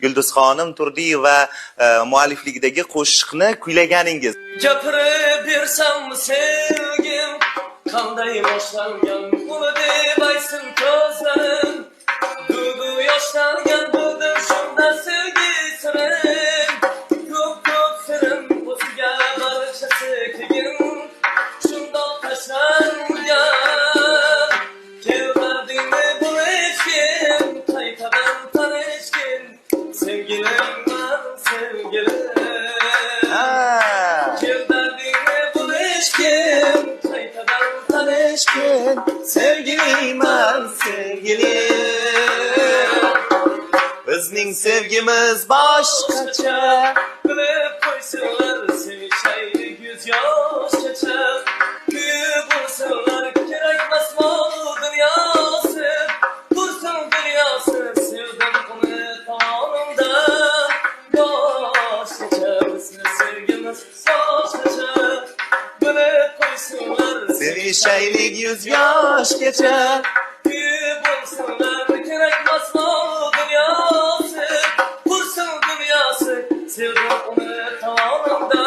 Yulduzxonim Turdiyeva muallifligidagi qo'shiqni kuylaganingiz. Gapirib bersam sevgim qanday boshlangan uni deb aytsin ko'zlarim. Dudu yoshlangan bo'ldim shunda sevgi sirim. Ko'p sirim o'ziga barchasi keyin shundoq tashlangan. Keldingmi bu eshkim qaytadan tanishgin sevgilim man sevgilim. Qaytadan tanishgin sevgilim sevgilim. Bizning sevgimiz boshqacha. Bilib qo'ysinlar sevishaylik yuz yoshgacha. Kuyib bo'lsinlar kerakmas mol dunyosi. Tursin dunyosi sevdim uni tomimdan. Boshqacha bizning sevgimiz boshqacha. Bilib qo'ysinlar Sevishaylik 100 yoshgacha. Kuyib bo'lsinlar kerakmas mol dunyosi. Tursin dunyosi sevdim uni tomimdan.